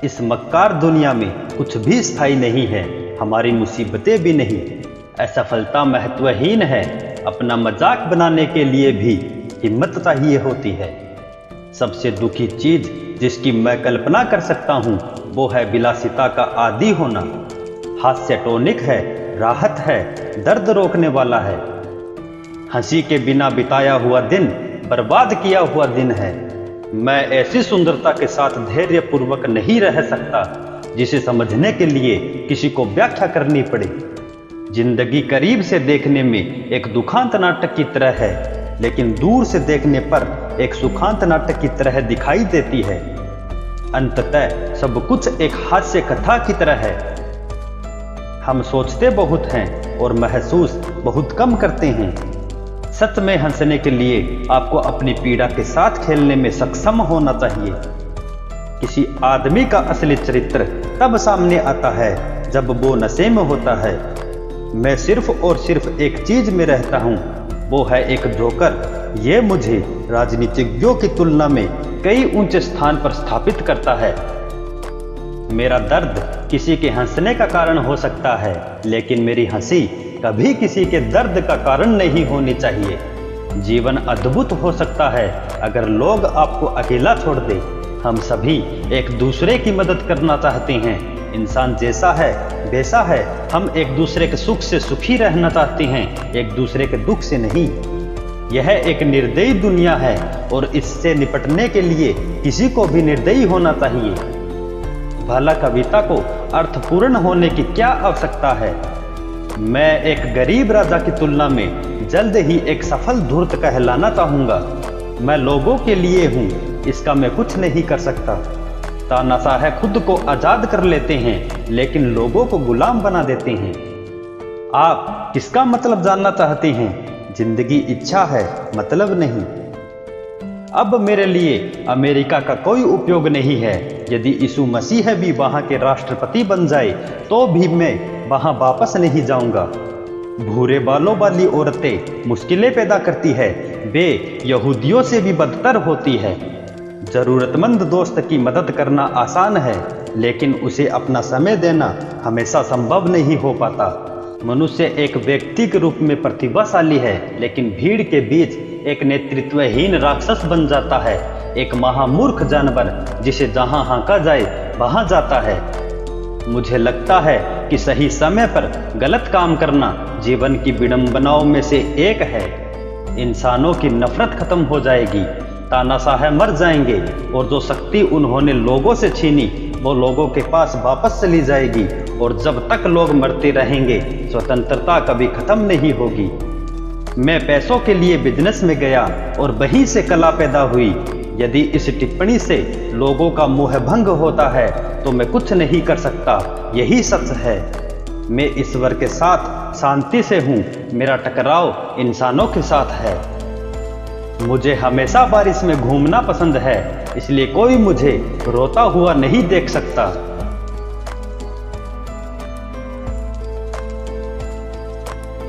इस मक्कार दुनिया में कुछ भी स्थायी नहीं है, हमारी मुसीबतें भी नहीं। असफलता महत्वहीन है, अपना मजाक बनाने के लिए भी हिम्मत चाहिए होती है। सबसे दुखी चीज जिसकी मैं कल्पना कर सकता हूँ वो है विलासिता का आदी होना। हास्य टॉनिक है, राहत है, दर्द रोकने वाला है। हंसी के बिना बिताया हुआ दिन बर्बाद किया हुआ दिन है। मैं ऐसी सुंदरता के साथ धैर्य पूर्वक नहीं रह सकता जिसे समझने के लिए किसी को व्याख्या करनी पड़े। जिंदगी करीब से देखने में एक दुखांत नाटक की तरह है, लेकिन दूर से देखने पर एक सुखांत नाटक की तरह दिखाई देती है। अंततः सब कुछ एक हास्य कथा की तरह है। हम सोचते बहुत हैं और महसूस बहुत कम करते हैं। सच में हंसने के लिए आपको अपनी पीड़ा के साथ खेलने में सक्षम होना चाहिए। किसी आदमी का असली चरित्र तब सामने आता है जब वो नशे में होता है। मैं सिर्फ और सिर्फ एक चीज में रहता हूँ, वो है एक जोकर। ये मुझे राजनीतिज्ञों की तुलना में कई ऊंचे स्थान पर स्थापित करता है। मेरा दर्द किसी के हंसने का कारण हो सकता है, लेकिन मेरी हंसी कभी किसी के दर्द का कारण नहीं होनी चाहिए। जीवन अद्भुत हो सकता है अगर लोग आपको अकेला छोड़ दे। हम सभी एक दूसरे की मदद करना चाहते हैं। इंसान जैसा है वैसा है। हम एक दूसरे के सुख से सुखी रहना चाहते हैं, एक दूसरे के दुख से नहीं। यह एक निर्दयी दुनिया है और इससे निपटने के लिए किसी को भी निर्दयी होना चाहिए। भला कविता को अर्थपूर्ण होने की क्या आवश्यकता है? मैं एक गरीब राजा की तुलना में जल्द ही एक सफल धूर्त कहलाना चाहूंगा। मैं लोगों के लिए हूं, इसका मैं कुछ नहीं कर सकता। तानाशाह खुद को आजाद कर लेते हैं, लेकिन लोगों को गुलाम बना देते हैं। आप किसका मतलब जानना चाहते हैं? जिंदगी इच्छा है, मतलब नहीं। अब मेरे लिए अमेरिका का कोई उपयोग नहीं है। यदि यीशु मसीह भी वहां के राष्ट्रपति बन जाए तो भी मैं वहां वापस नहीं जाऊंगा। भूरे बालों वाली औरतें मुश्किलें पैदा करती है, वे यहूदियों से भी बदतर होती है। जरूरतमंद दोस्त की मदद करना आसान है, लेकिन उसे अपना समय देना हमेशा संभव नहीं हो पाता। मनुष्य एक व्यक्ति के रूप में प्रतिभाशाली है, लेकिन भीड़ के बीच एक नेतृत्वहीन राक्षस बन जाता है। एक महामूर्ख जानवर जिसे जहां हाँका जाए वहां जाता है। मुझे लगता है कि सही समय पर गलत काम करना जीवन की विडंबनाओं में से एक है। इंसानों की नफरत खत्म हो जाएगी, तानाशाह मर जाएंगे और जो शक्ति उन्होंने लोगों से छीनी वो लोगों के पास वापस चली जाएगी। और जब तक लोग मरते रहेंगे स्वतंत्रता कभी खत्म नहीं होगी। मैं पैसों के लिए बिजनेस में गया और वहीं से कला पैदा हुई। यदि इस टिप्पणी से लोगों का मोह भंग होता है तो मैं कुछ नहीं कर सकता। यही सच है। मैं ईश्वर के साथ शांति से हूँ। मेरा टकराव इंसानों के साथ है। मुझे हमेशा बारिश में घूमना पसंद है, इसलिए कोई मुझे रोता हुआ नहीं देख सकता।